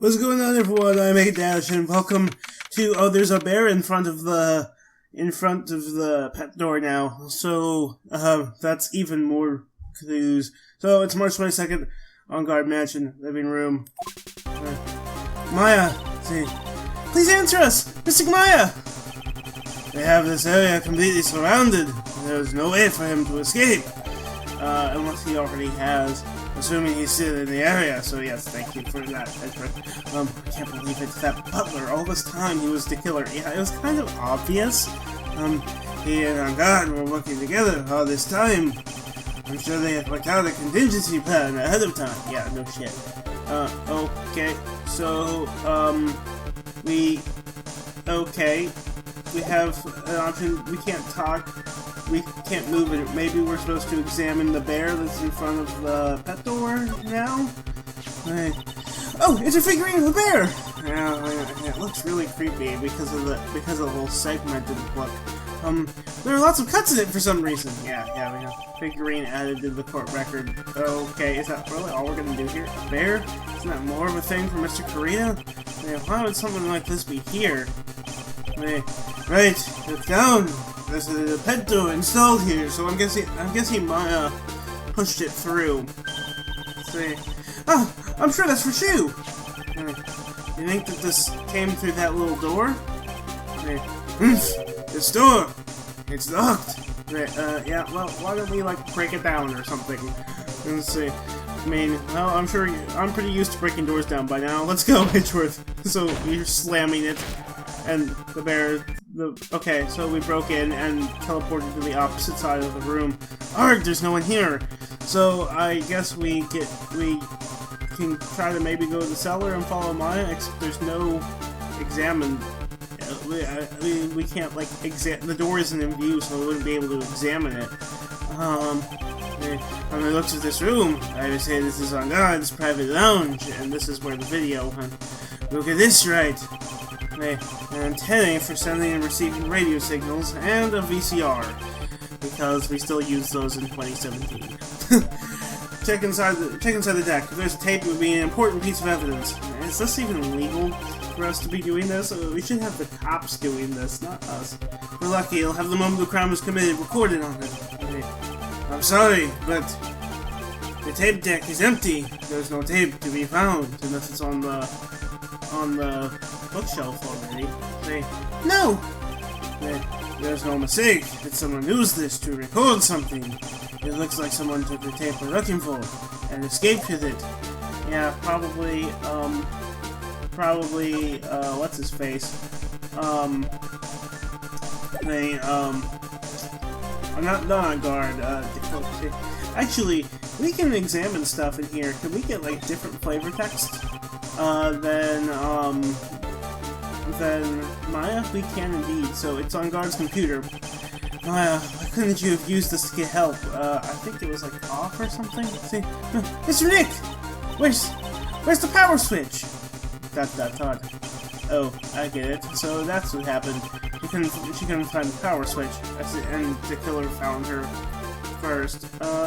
What's going on, everyone? I'm Dash, and welcome to. Oh, there's a bear in front of the pet door now. So, that's even more clues. So it's March 22nd, On Guard Mansion, living room. Maya, see, please answer us, Mystic Maya. They have this area completely surrounded. There's no way for him to escape, unless he already has. Assuming he's still in the area, so yes, thank you for that. I can't believe it's that butler. All this time he was the killer. Yeah, it was kind of obvious. He and On Guard were working together all this time. I'm sure they had worked out a contingency plan ahead of time. Yeah, no shit. Okay, so, we have an option. We can't talk. We can't move it. Maybe we're supposed to examine the bear that's in front of the pet door now? Oh, it's a figurine of a bear! Yeah, it looks really creepy because of the whole segmented look. There are lots of cuts in it for some reason. Yeah, we have figurine added to the court record. Okay, is that really all we're gonna do here? A bear? Isn't that more of a thing for Mr. Korea? Why would something like this be here? Right, look down. There's a pet door installed here, so I'm guessing Maya pushed it through. See? Oh, I'm sure that's for Shu. You think that this came through that little door? This door, it's locked. Yeah. Well, why don't we break it down or something? Let's see. I mean, well, I'm pretty used to breaking doors down by now. Let's go, Hitchworth. So you're slamming it, and the bear. Okay, so we broke in and teleported to the opposite side of the room. Arg, there's no one here. So I guess we can try to maybe go to the cellar and follow Maya, except there's no examine. We can't the door isn't in view, so we wouldn't be able to examine it. When I looked at this room, I would say this is On Guard's private lounge, and this is where the video went. Look at this, right? An antennae for sending and receiving radio signals, and a VCR, because we still use those in 2017. Check inside the deck. If there's tape, it would be an important piece of evidence. Is this even legal for us to be doing this? We should have the cops doing this, not us. We're lucky you'll have the moment the crime was committed recorded on it. I'm sorry, but the tape deck is empty. There's no tape to be found, unless it's on the bookshelf already. No! There's no mistake. That someone used this to record something. It looks like someone took the tape we're looking for and escaped with it. Yeah, probably, what's his face? I'm not On Guard, actually, we can examine stuff in here. Can we get, different flavor text? Then Maya? We can indeed, so it's On Guard's computer. Maya, why couldn't you have used this to get help? I think it was off or something? See? Mr. Nick! Where's the power switch? Dot. Oh, I get it. So that's what happened. She couldn't find the power switch. And the killer found her first.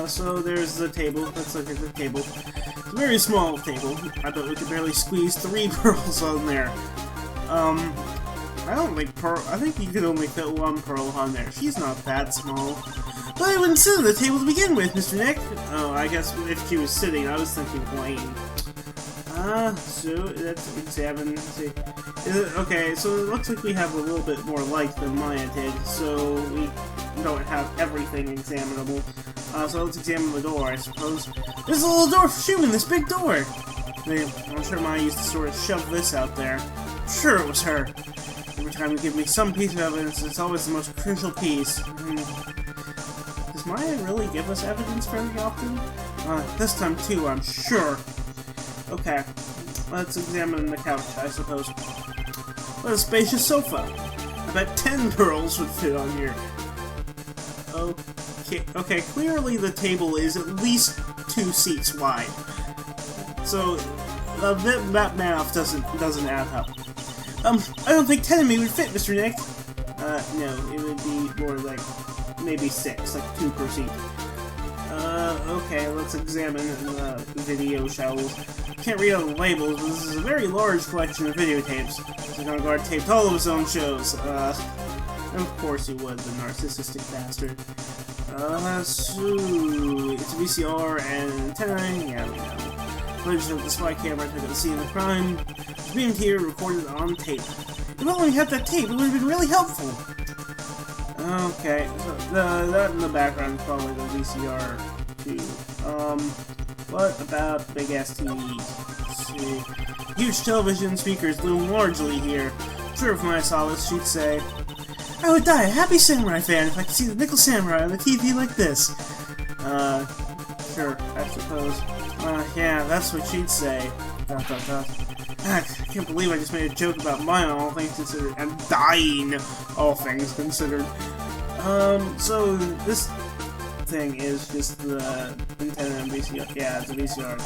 So there's the table. Let's look at the table. It's a very small table. I bet we could barely squeeze 3 pearls on there. I don't think I think you could only fit 1 pearl on there. She's not that small. But I wouldn't sit at the table to begin with, Mr. Nick. Oh, I guess if she was sitting, I was thinking playing. So let's examine. See. Okay, so it looks like we have a little bit more light than Maya did, so we don't have everything examinable. So let's examine the door, I suppose. There's a little door for Shu in this big door! I'm sure Maya used to sort of shove this out there. Sure it was her. Every time you give me some piece of evidence, it's always the most crucial piece. Does Maya really give us evidence very often? This time too, I'm sure. Okay, let's examine the couch, I suppose. What a spacious sofa. I bet 10 pearls would fit on here. Okay, clearly the table is at least 2 seats wide. So, that math doesn't add up. I don't think 10 of me would fit, Mr. Nick. No, it would be more maybe 6, 2 per seat. Okay, let's examine the video, shall we? Can't read all the labels, but this is a very large collection of videotapes. The Vanguard taped all of his own shows. Of course he would, the narcissistic bastard. So... it's a VCR and an antenna, yeah, we know. Footage of the spy camera took at the scene of the crime. It's being here recorded on tape. If we only had that tape, it would have been really helpful! Okay, so that in the background is probably the VCR too. What about big-ass TVs? Let's see. Huge television speakers loom largely here. Sure, if I saw this, she'd say, I would die a happy samurai fan if I could see the Nickel Samurai on the TV like this. Sure, I suppose. Yeah, that's what she'd say. ... I can't believe I just made a joke about mine, all things considered, and dying, all things considered. So this thing is just the antenna and VCR. Yeah, it's a VCR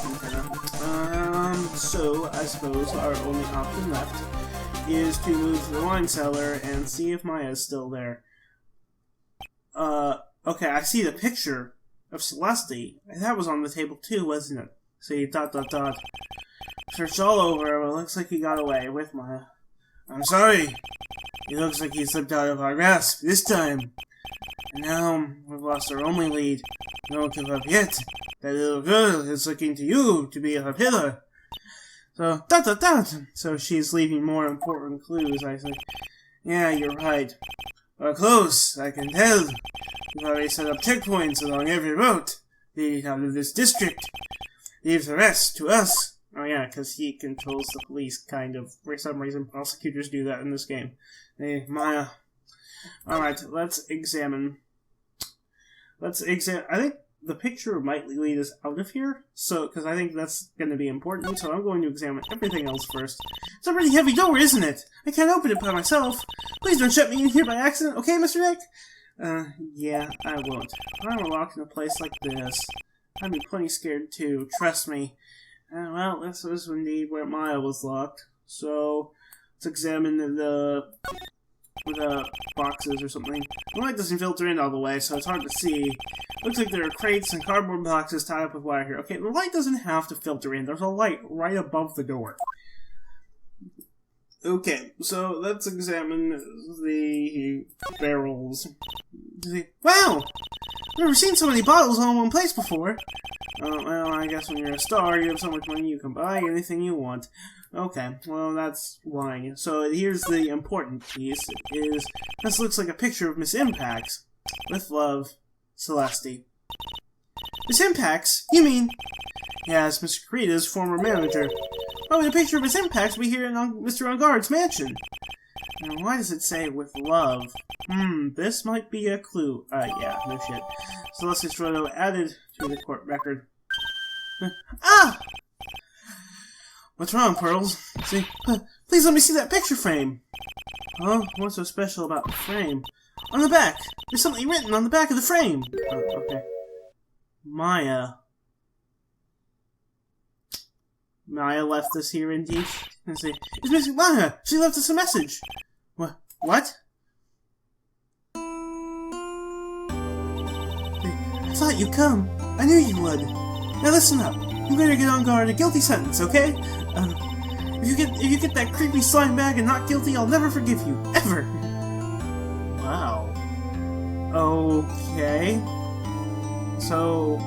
antenna. So I suppose our only option left is to move to the wine cellar and see if Maya's still there. Okay, I see the picture of Celeste. That was on the table too, wasn't it? See, ... Searched all over, but it looks like he got away with Maya. I'm sorry. It looks like he slipped out of our grasp this time. And now we've lost our only lead. Don't give up yet. That little girl is looking to you to be her pillar. So, ... So she's leaving more important clues, I think. Yeah, you're right. We're close, I can tell. We've already set up checkpoints along every route leading out of this district. Leave the rest to us. Oh yeah, because he controls the police, kind of. For some reason, prosecutors do that in this game. Hey, Maya. Alright, let's examine. I think the picture might lead us out of here, so, because I think that's going to be important, so I'm going to examine everything else first. It's a pretty heavy door, isn't it? I can't open it by myself. Please don't shut me in here by accident, okay, Mr. Nick? Yeah, I won't. If I were locked in a place like this, I'd be plenty scared too, trust me. Well, this was indeed where Maya was locked. So, let's examine the boxes or something. The light doesn't filter in all the way, so it's hard to see. Looks like there are crates and cardboard boxes tied up with wire here. Okay, the light doesn't have to filter in. There's a light right above the door. Okay, so let's examine the barrels. Wow! I've never seen so many bottles all in one place before. Well, I guess when you're a star, you have so much money you can buy anything you want. Okay, well, that's why. So here's the important piece, is this looks like a picture of Miss Inpax. With love, Celeste. Miss Inpax? You mean? Yes, Mr. Kurita's former manager. Oh, the picture of Miss Inpax will be here in Mr. Ungard's mansion. Now, why does it say with love? This might be a clue. Yeah, no shit. Celeste's photo added to the court record. Ah! What's wrong, Pearls? See? Please let me see that picture frame! Oh, what's so special about the frame? On the back! There's something written on the back of the frame! Oh, okay. Maya. Maya left us here indeed. Let's see. It's missing Maya! She left us a message! What? I thought you'd come. I knew you would. Now listen up. You better get on guard. A guilty sentence, okay? If you get that creepy slime bag and not guilty, I'll never forgive you. Ever! Wow. Okay. So...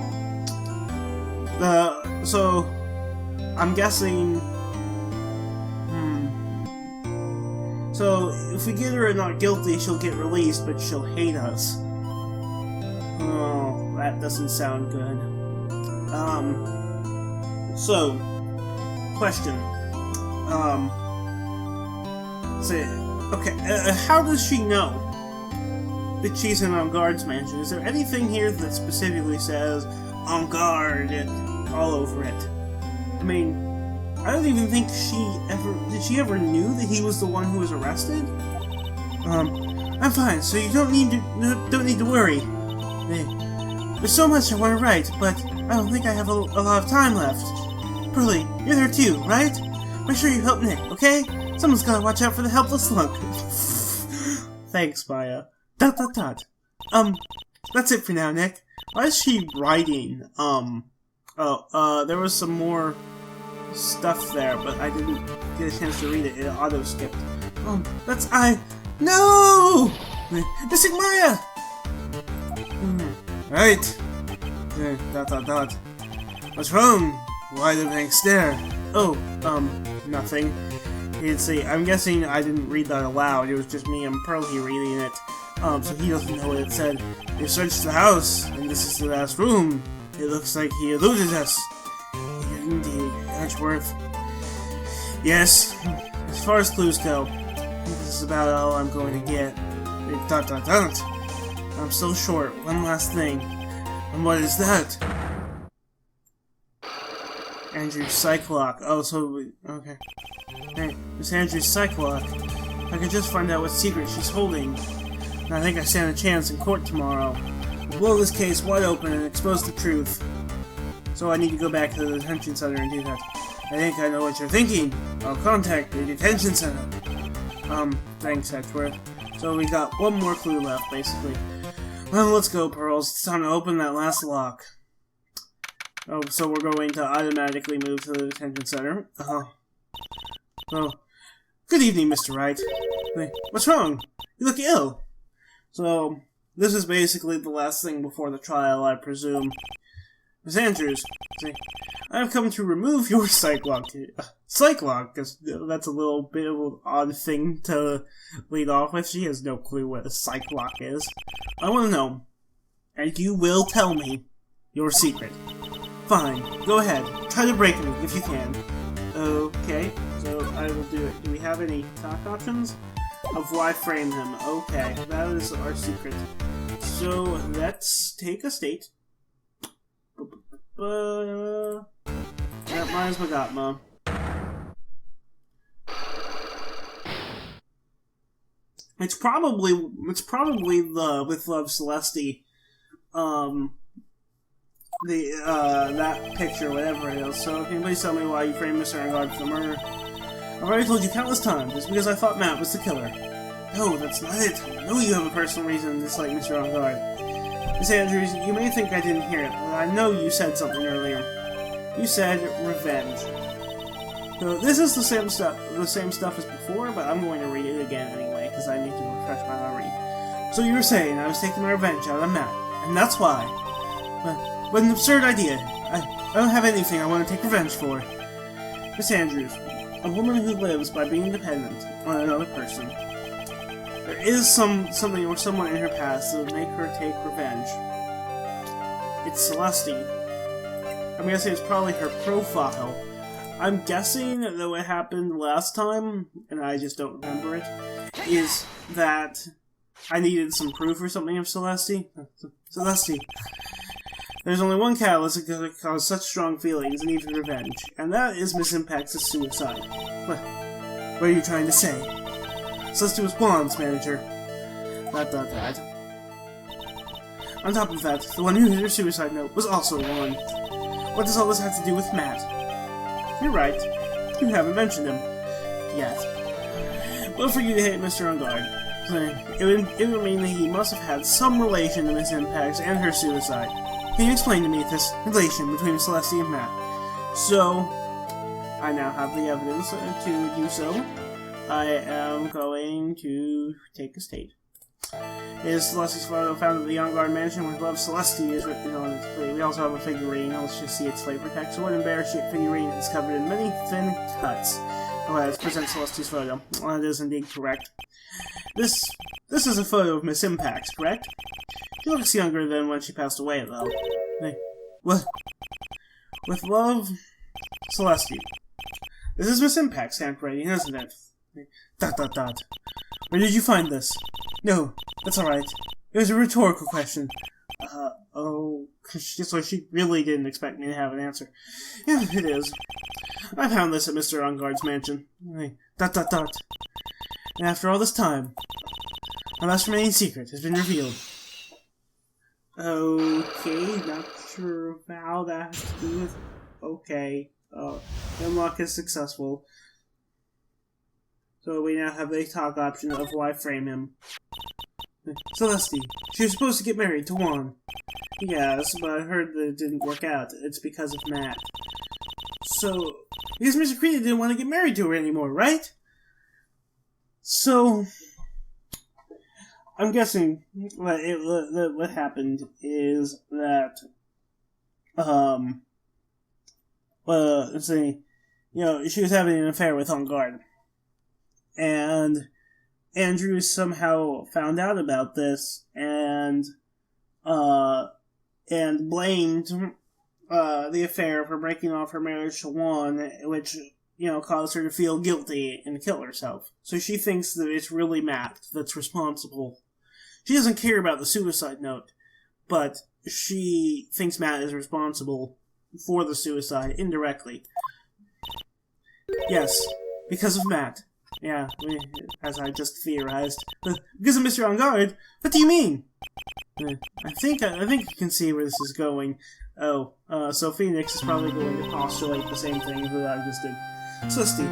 I'm guessing... So, if we get her not guilty, she'll get released, but she'll hate us. Oh, that doesn't sound good. So, question. How does she know that she's in On Guard's mansion? Is there anything here that specifically says On Guard all over it? I mean, I don't even think did she ever knew that he was the one who was arrested? I'm fine, so you don't need to worry. There's so much I want to write, but I don't think I have a lot of time left. Pearly, you're there too, right? Make sure you help Nick, okay? Someone's gotta watch out for the helpless lunk. Thanks, Maya. ... That's it for now, Nick. Why is she writing? There was some more stuff there, but I didn't get a chance to read it. It auto-skipped. No! Missing Maya! Right. What's wrong? Why the blank stare? Oh, nothing. He didn't say. I'm guessing I didn't read that aloud. It was just me and Pearly reading it. So he doesn't know what it said. We searched the house, and this is the last room. It looks like he eluded us. Indeed, Edgeworth. Yes, as far as clues go, this is about all I'm going to get. I'm still short. One last thing. And what is that? Andrew's psych lock. Oh, so okay. Hey, it's Andrew's psych lock. I could just find out what secret she's holding. And I think I stand a chance in court tomorrow. We'll blow this case wide open and expose the truth. So I need to go back to the detention center and do that. I think I know what you're thinking. I'll contact the detention center. Thanks, Edgeworth. So we got one more clue left, basically. Well, let's go, Pearls. It's time to open that last lock. Oh, so we're going to automatically move to the detention center. Oh, good evening, Mr. Wright. Wait, what's wrong? You look ill. So, this is basically the last thing before the trial, I presume. Miss Andrews, I've come to remove your psych lock. Psych lock, because that's a little bit of an odd thing to lead off with. She has no clue what a psych lock is. I want to know, and you will tell me your secret. Fine, go ahead. Try to break me if you can. Okay, so I will do it. Do we have any talk options? Of why frame him. Okay, that is our secret. So let's take a state. Mine's Magatma. It's probably the with Love Celeste. That picture, whatever it is. So can you please tell me why you framed Mr. Angard for the murder? I've already told you countless times. It's because I thought Matt was the killer. No, that's not it. I know you have a personal reason to dislike Mr. Angard. Miss Andrews, you may think I didn't hear it, but I know you said something earlier. You said revenge. So this is the same stuff as before, but I'm going to read it again anyway, because I need to refresh my memory. So you were saying I was taking my revenge out on Matt, and that's why. What an absurd idea. I don't have anything I want to take revenge for. Miss Andrews, a woman who lives by being dependent on another person. There is something or someone in her past that would make her take revenge. It's Celeste. I'm guessing it's probably her profile. I'm guessing that what happened last time, and I just don't remember it, is that I needed some proof or something of Celeste. Celeste. There's only one catalyst that could cause such strong feelings and even revenge, and that is Miss Inpax's suicide. What are you trying to say? Celeste was blonde's manager. That. On top of that, the one who hit her suicide note was also blonde. What does all this have to do with Matt? You're right. You haven't mentioned him. Yet. Well, for you to hate Mr. Angard, it would mean that he must have had some relation to Miss Inpax and her suicide. Can you explain to me this relation between Celeste and Matt? So, I now have the evidence to do so. I am going to take a state. Is Celeste's photo found at the Youngguard mansion with Love Celeste is written on its plate. We also have a figurine. Let's just see its flavor text. A wooden bear-shaped figurine is covered in many thin cuts. Okay, let's present Celeste's photo. That is indeed correct. This is a photo of Miss Inpax, correct? She looks younger than when she passed away, though. Hey, what? With love, Celeste. This is Miss Inpax's handwriting, isn't it? Where did you find this? No, that's alright. It was a rhetorical question. So she really didn't expect me to have an answer. Yeah, it is. I found this at Mr. Angard's mansion. And after all this time, my last remaining secret has been revealed. Okay, not sure how that has to do with... Okay, unlock is successful. So we now have a talk option of why frame him. Celeste, she was supposed to get married to Juan. Yes, but I heard that it didn't work out. It's because of Matt. So, because Mr. Creed didn't want to get married to her anymore, right? So, I'm guessing what happened is that, let's see, she was having an affair with On Guard. And Andrew somehow found out about this and blamed the affair for breaking off her marriage to Juan, which, caused her to feel guilty and kill herself. So she thinks that it's really Matt that's responsible. She doesn't care about the suicide note, but she thinks Matt is responsible for the suicide indirectly. Yes, because of Matt. Yeah, as I just theorized. Because of Mr. On Guard? What do you mean? I think you can see where this is going. Oh, so Phoenix is probably going to postulate the same thing that I just did. Celeste,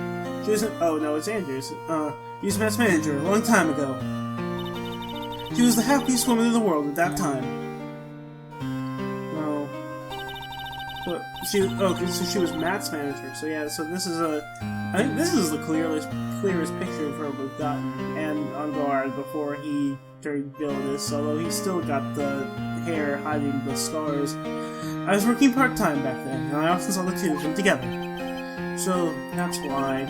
she wasn't. Oh no, it's Andrews. He was Matt's manager a long time ago. She was the happiest woman in the world at that time. Oh, but so she was Matt's manager. So yeah, so this is I think this is the clearest picture of her we've gotten, and On Guard before he turned villainous, although he's still got the hair hiding the scars. I was working part-time back then, and I often saw the two of them together. So, that's why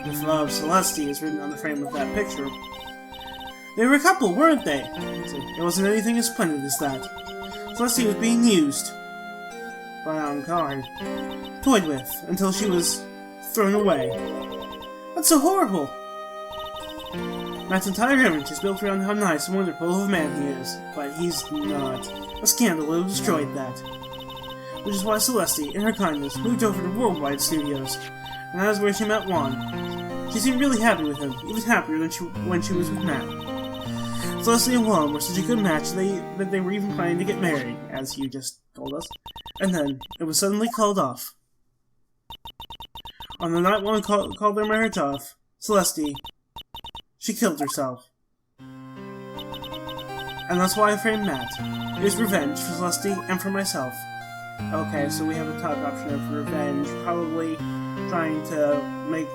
the love of Celeste is written on the frame of that picture. They were a couple, weren't they? It wasn't anything as splendid as that. Celeste was being used by On Guard, toyed with, until she was thrown away. That's so horrible! Matt's entire image is built around how nice and wonderful of a man he is, but he's not. A scandal would have destroyed that. Which is why Celeste, in her kindness, moved over to Worldwide Studios, and that is where she met Juan. She seemed really happy with him, even happier than when she was with Matt. Celeste and Juan were such a good match that they were even planning to get married, as you just told us, and then it was suddenly called off. On the night Juan called their marriage off, Celeste, she killed herself. And that's why I framed Matt. It is revenge for Celeste and for myself. Okay, so we have a top option of revenge, probably trying to make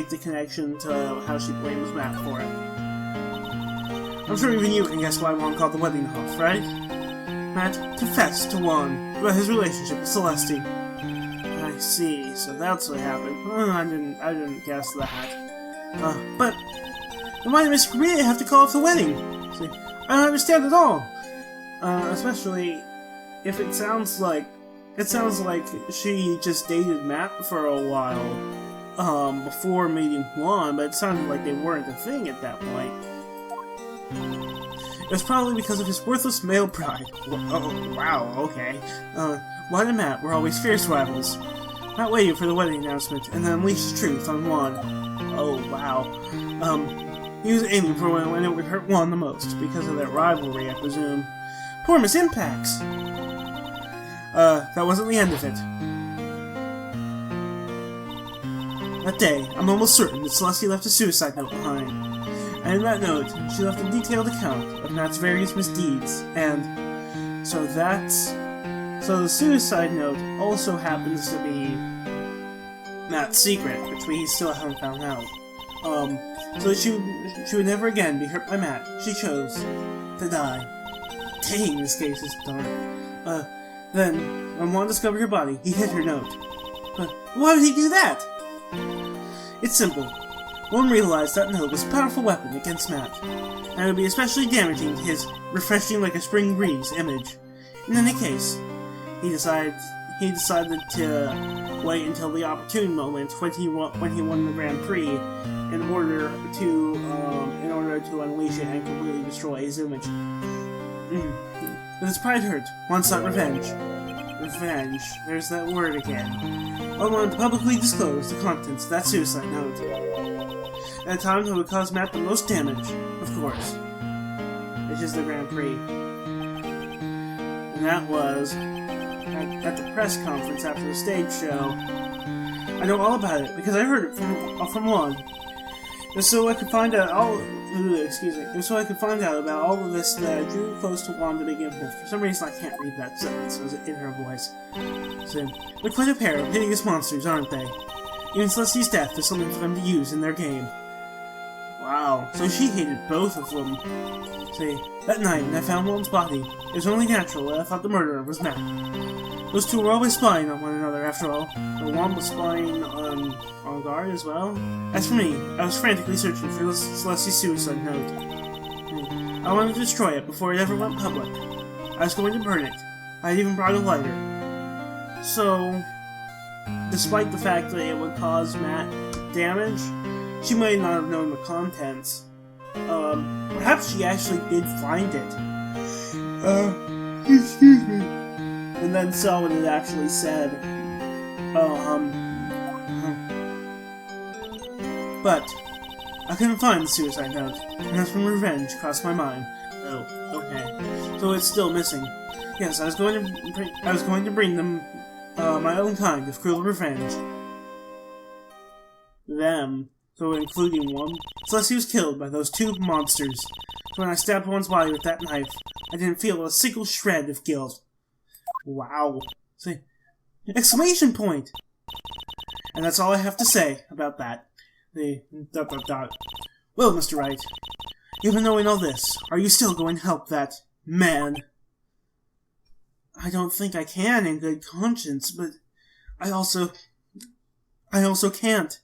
the connection to how she blames Matt for it. I'm sure even you can guess why Juan called the wedding off, right? Matt confessed to Juan about his relationship with Celeste. I see, so that's what happened. I didn't guess that. But why did Miss Korea have to call off the wedding? See, I don't understand at all. Especially if it sounds like she just dated Matt for a while, before meeting Juan, but it sounded like they weren't a thing at that point. It was probably because of his worthless male pride. Oh, wow, okay. Juan and Matt were always fierce rivals. Matt waited for the wedding announcement, and then unleashed his truth on Juan. Oh, wow. He was aiming for when it would hurt Juan the most, because of that rivalry, I presume. Poor Miss Inpax! That wasn't the end of it. That day, I'm almost certain that Celeste left a suicide note behind. And in that note, she left a detailed account of Matt's various misdeeds, and so the suicide note also happens to be Matt's secret, which we still haven't found out. So that she would never again be hurt by Matt. She chose to die. Dang, this case is dark. Then, when Juan discovered her body, he hid her note. But why would he do that? It's simple. Juan realized that note was a powerful weapon against Matt, and it would be especially damaging to his refreshing like a spring breeze image. In any case, he decided to wait until the opportune moment when he won the Grand Prix in order to unleash it and completely destroy his image. But his pride hurt. Juan sought revenge. Revenge. There's that word again. Juan wanted to publicly disclose the contents of that suicide note. At a time that would cause Matt the most damage, of course. Which is the Grand Prix. And that was at the press conference after the stage show. I know all about it because I heard it from Juan. Just so I could find out just so I could find out about all of this that I drew close to Wanda to begin with. For some reason, I can't read that sentence. It was in her voice. So, they're quite a pair of hideous monsters, aren't they? Even Celeste's death is something for them to use in their game. Wow, so she hated both of them. See, that night when I found Wand's body, it was only natural that I thought the murderer was Matt. Those two were always spying on one another, after all. But Wand was spying on guard as well. As for me, I was frantically searching for Celeste's suicide note. I wanted to destroy it before it ever went public. I was going to burn it. I had even brought a lighter. So, despite the fact that it would cause Matt damage, she might not have known the contents. Perhaps she actually did find it. Excuse me. And then saw what it actually said. But I couldn't find the suicide note, and that's when revenge crossed my mind. Oh, okay. So it's still missing. Yes, I was going to bring them my own kind of cruel revenge. Them. So including one. Celeste was killed by those two monsters. So when I stabbed one's body with that knife, I didn't feel a single shred of guilt. Wow. See? Exclamation point! And that's all I have to say about that. Well, Mr. Wright, even knowing all this, are you still going to help that man? I don't think I can in good conscience, but I also can't.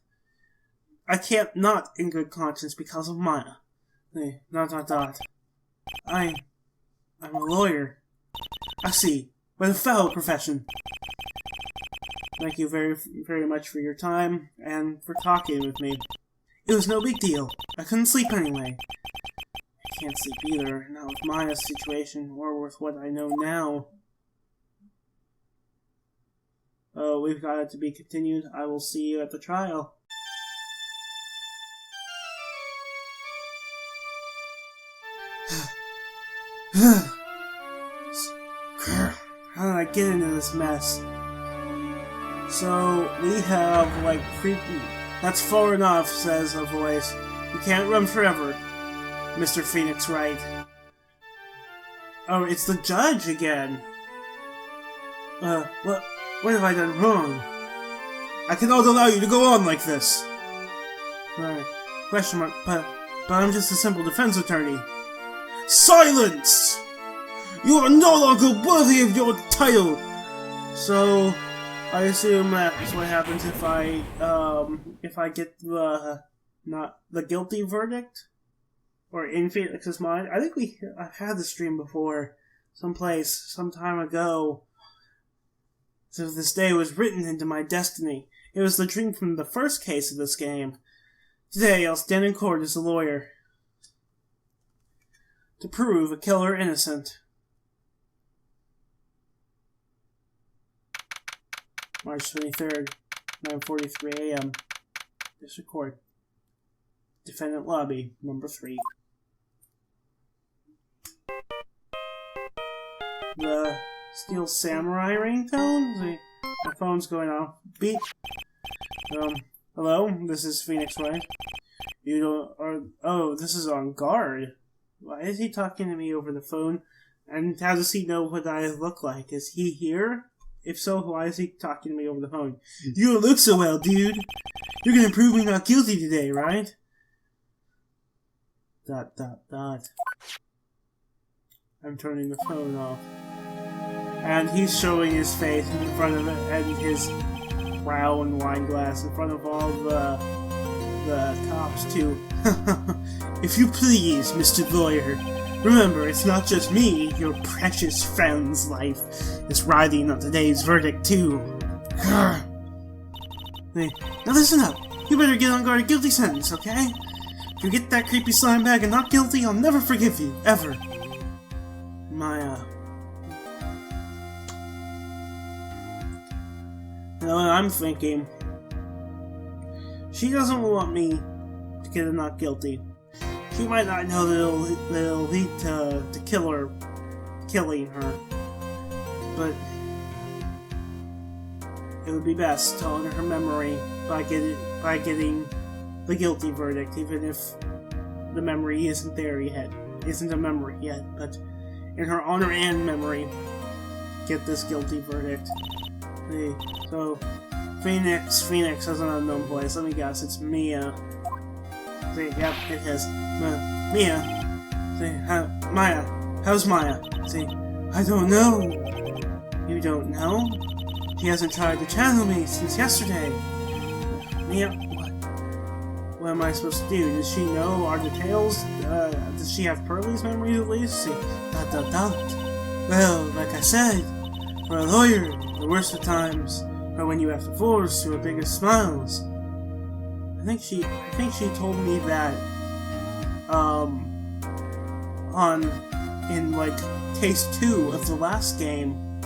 I can't not in good conscience because of Maya. I'm a lawyer. I see. But a foul profession. Thank you very, very much for your time, and for talking with me. It was no big deal. I couldn't sleep anyway. I can't sleep either, not with Maya's situation, or with what I know now. Oh, we've got it to be continued. I will see you at the trial. How did I get into this mess? So, we have, like, creepy... That's far enough, says a voice. You can't run forever, Mr. Phoenix Wright. Oh, it's the judge again. What have I done wrong? I cannot allow you to go on like this. Question mark, but I'm just a simple defense attorney. Silence! You are no longer worthy of your title! So, I assume that's what happens if I get the guilty verdict? Or in Phoenix's mind? I think I've had this dream before, someplace, some time ago. So this day was written into my destiny. It was the dream from the first case of this game. Today, I'll stand in court as a lawyer to prove a killer innocent. March 23rd, 9:43 a.m. District Court. Defendant Lobby, number 3. The Steel Samurai ringtone? My phone's going off. Beep. Hello? This is Phoenix Wright. Oh, this is on guard. Why is he talking to me over the phone? And how does he know what I look like? Is he here? If so, why is he talking to me over the phone? You don't look so well, dude. You're gonna prove me not guilty today, right? ... I'm turning the phone off. And he's showing his face in front of it, and his brown wine glass in front of all the cops, too. If you please, Mr. Lawyer, remember, it's not just me, your precious friend's life is riding on today's verdict, too. Hey, now listen up. You better get on guard a guilty sentence, okay? If you get that creepy slime bag and not guilty, I'll never forgive you, ever. Maya. You know what I'm thinking? She doesn't want me to get a not guilty. She might not know that it'll lead to killing her. But it would be best to honor her memory by getting the guilty verdict, even if the memory isn't there yet. Isn't a memory yet, but in her honor and memory, get this guilty verdict. See, so, Phoenix has an unknown voice. Let me guess, it's Mia. See, yep, it is. Mia. See, Maya. How's Maya? See, I don't know. You don't know? She hasn't tried to channel me since yesterday. Mia, what am I supposed to do? Does she know our details? Does she have Pearlie's memories at least? See, Well, like I said, for a lawyer, the worst of times are when you have to force your biggest smiles. I think she told me that, in like case 2 of the last game,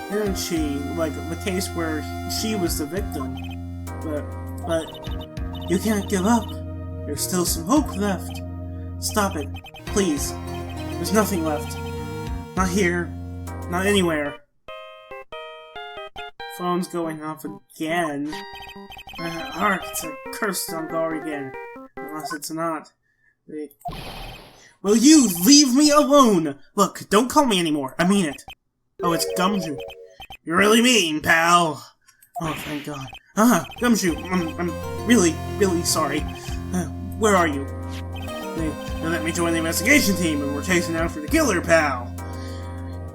didn't she? Like the case where she was the victim. But you can't give up. There's still some hope left. Stop it, please. There's nothing left. Not here. Not anywhere. Phone's going off again. Hark, it's a cursed on guard again. Unless it's not. Will you leave me alone? Look, don't call me anymore. I mean it. Oh, it's Gumshoe. You're really mean, pal. Oh, thank God. Gumshoe, I'm really, really sorry. Where are you? They let me join the investigation team, and we're chasing after the killer, pal.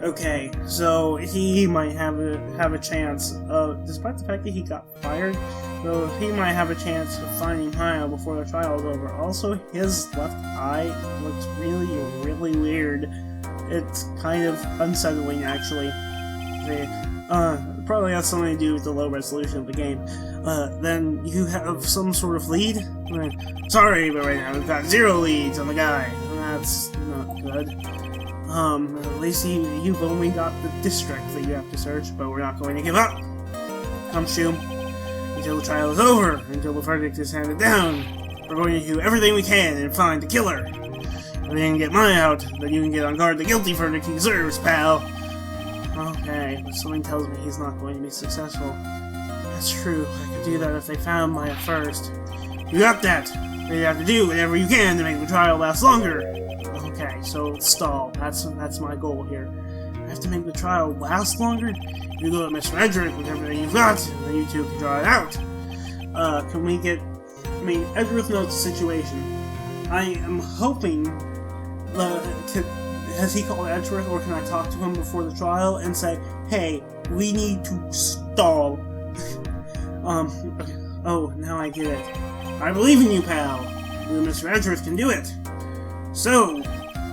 Okay, so he might have a chance, despite the fact that he got fired, so he might have a chance of finding Maya before the trial is over. Also, his left eye looks really, really weird. It's kind of unsettling, actually. Probably has something to do with the low resolution of the game. Then you have some sort of lead? Sorry, but right now we've got 0 leads on the guy. That's not good. At least you've only got the district that you have to search, but we're not going to give up. Gumshoe. Until the trial is over, until the verdict is handed down, we're going to do everything we can and find the killer. If we can get Maya out, then you can get on guard the guilty verdict he deserves, pal. Okay, but something tells me he's not going to be successful. That's true, I could do that if they found Maya first. You got that! You have to do whatever you can to make the trial last longer. Okay, so stall. That's my goal here. I have to make the trial last longer? You go to Mr. Edric with everything you've got, and then you two can draw it out. Can we get... I mean, Edric knows the situation. I am hoping... has he called Edric, or can I talk to him before the trial and say, hey, we need to stall. Oh, now I get it. I believe in you, pal. You and Mr. Edric can do it. So,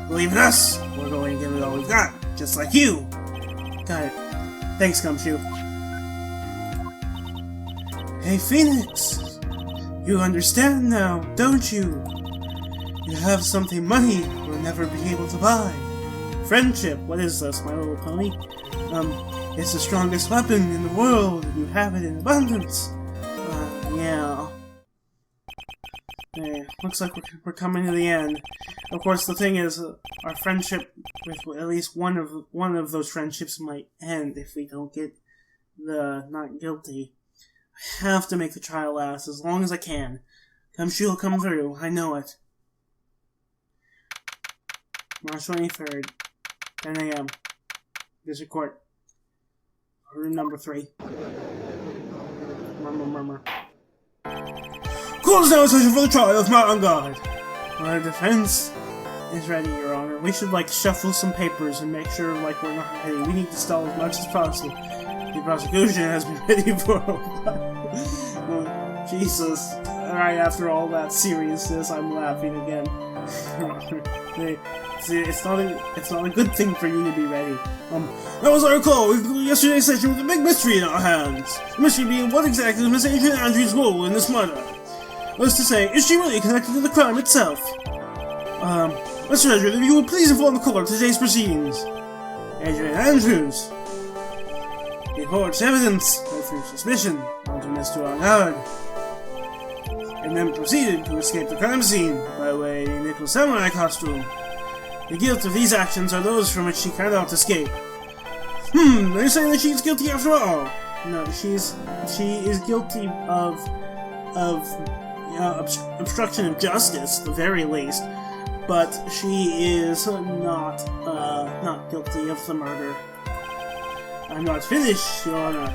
believe in us. We're going to give it all we've got, just like you. Got it. Thanks, Gumshoe. Hey, Phoenix. You understand now, don't you? You have something money will never be able to buy. Friendship. What is this, My Little Pony? It's the strongest weapon in the world, and you have it in abundance. Yeah. Okay, looks like we're coming to the end. Of course, the thing is, our friendship with at least one of those friendships might end if we don't get the not guilty. I have to make the trial last as long as I can. Gumshoe will come through. I know it. March 23rd, 10 a.m. District Court. Room number 3. Murmur. Close down session for the trial of Mount on guard. Our defense is ready, Your Honor. We should, shuffle some papers and make sure, we're not ready. We need to stall as much as possible. The prosecution has been ready for a while. Oh, Jesus. Alright, after all that seriousness, I'm laughing again. See, it's not a good thing for you to be ready. As I recall, we concluded yesterday's session with a big mystery in our hands. The mystery being what exactly is Miss Adrian Andrews' role in this murder. That is to say, is she really connected to the crime itself? Mr. Edric, if you would please inform the court of today's proceedings. Adrian Andrews reports evidence through suspicion onto Mr. Arnard, and then proceeded to escape the crime scene by wearing a nickel samurai costume. The guilt of these actions are those from which she cannot escape. Are you saying that she's guilty after all? No, she is guilty of obstruction of justice, at the very least. But she is not guilty of the murder. I'm not finished, Your Honor.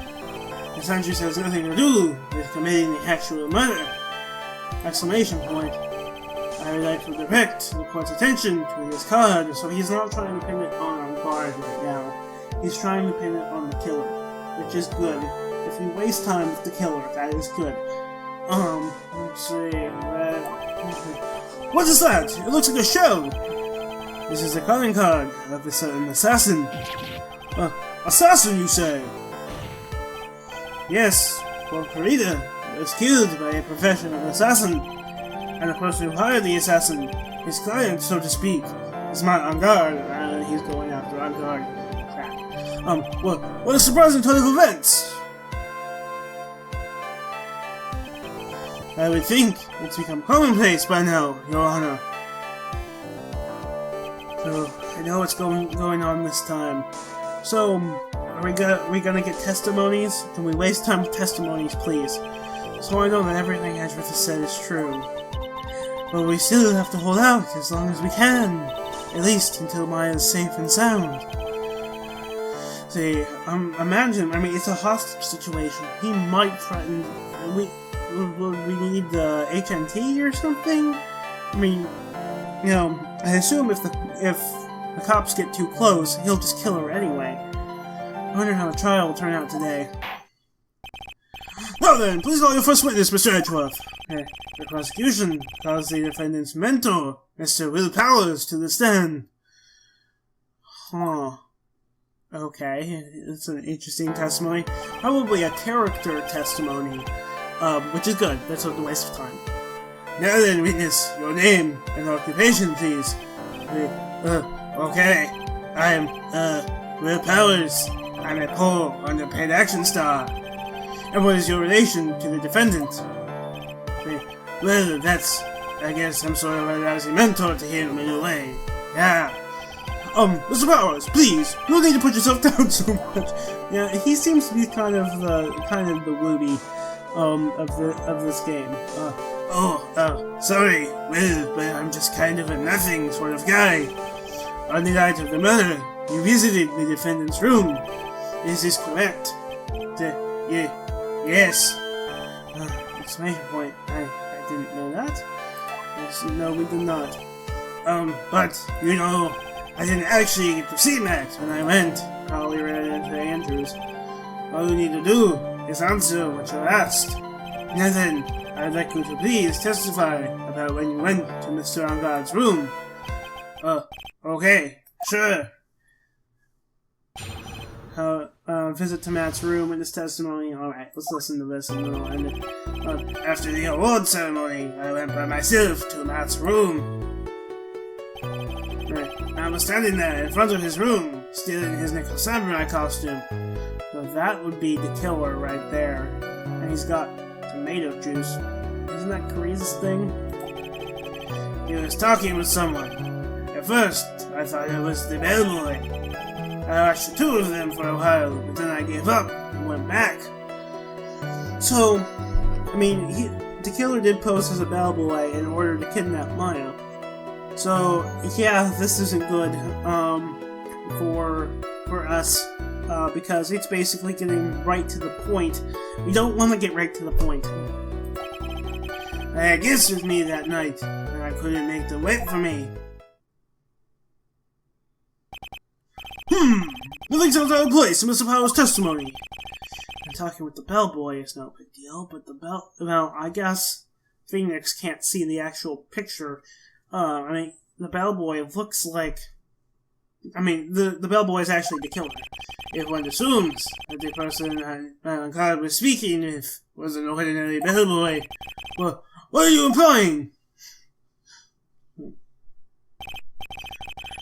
Miss Andrews has nothing to do with committing the actual murder! Exclamation point. I would like to direct the court's attention to this card, so he's not trying to pin it on guard right now. He's trying to pin it on the killer, which is good. If we waste time with the killer, that is good. Let's see, what is that? It looks like a show! This is a calling card of an assassin. Assassin, you say? Yes, well, Karita was killed by a professional assassin, and the person who hired the assassin, his client, so to speak, is not on guard, and he's going after on guard. Crap. Well, what a surprising turn of events! I would think it's become commonplace by now, Your Honor. So, I know what's going on this time. So, are we gonna get testimonies? Can we waste time with testimonies, please? So I know that everything Edgeworth has said is true. But we still have to hold out as long as we can. At least until Maya's safe and sound. See, imagine, it's a hostage situation. He might threaten... Would we need the HNT or something? I assume if the cops get too close, he'll just kill her anyway. I wonder how the trial will turn out today. Well then, please call your first witness, Mr. Edgeworth. The prosecution calls the defendant's mentor, Mr. Will Powers, to the stand. Huh. Okay, it's an interesting testimony. Probably a character testimony, which is good. That's not a waste of time. Now then, witness, your name and occupation, please. Okay. I am, Will Powers. I'm a poor, underpaid action star. And what is your relation to the defendant? Well, that's, I guess, I'm sort of a lousy mentor to him in a way. Yeah. Mr. Powers, please, you don't need to put yourself down so much. Yeah, he seems to be kind of the Wooby, of this game. Sorry, Will, but I'm just kind of a nothing sort of guy. On the night of the murder, you visited the defendant's room. Is this correct? Yes. Exclamation point. I didn't know that. Yes, no, we did not. But, I didn't actually get to see Matt when I went. Probably ran into Andrews. All you need to do is answer what you're asked. And then, I'd like you to please testify about when you went to Mr. Angard's room. Okay, sure. Visit to Matt's room in his testimony. Alright, let's listen to this and then we'll end it. After the award ceremony, I went by myself to Matt's room. I was standing there in front of his room, still in his nickel samurai costume. So that would be the killer right there. And he's got tomato juice. Isn't that Kari's thing? He was talking with someone. At first, I thought it was the bellboy. I watched the two of them for a while, but then I gave up and went back. So, the killer did pose as a bellboy in order to kidnap Maya. So, yeah, this isn't good for us, because it's basically getting right to the point. We don't want to get right to the point. I had guests with me that night, and I couldn't make them wait for me. Nothing sounds out of place in Mr. Powers' testimony. And talking with the bellboy is no big deal, but well, I guess Phoenix can't see the actual picture. The bellboy looks like... the bellboy is actually the killer. If one assumes that the person Angard was speaking with was an ordinary bellboy, well, what are you implying?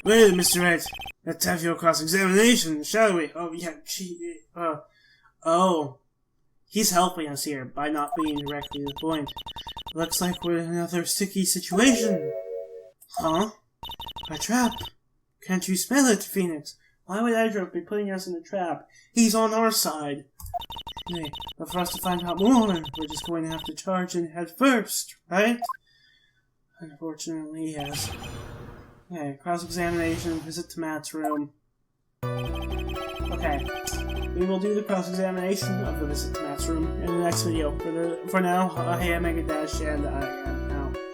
Well, Mr. Wright, let's have your cross-examination, shall we? Oh, yeah, he's helping us here by not being directly to the point. Looks like we're in another sticky situation. Huh? A trap. Can't you smell it, Phoenix? Why would Edric be putting us in a trap? He's on our side. Okay, but for us to find out more, we're just going to have to charge in head first, right? Unfortunately, yes. Okay, cross-examination, visit to Matt's room. Okay, we will do the cross-examination of the visit to Matt's room in the next video. For now, I am Mega Dash, and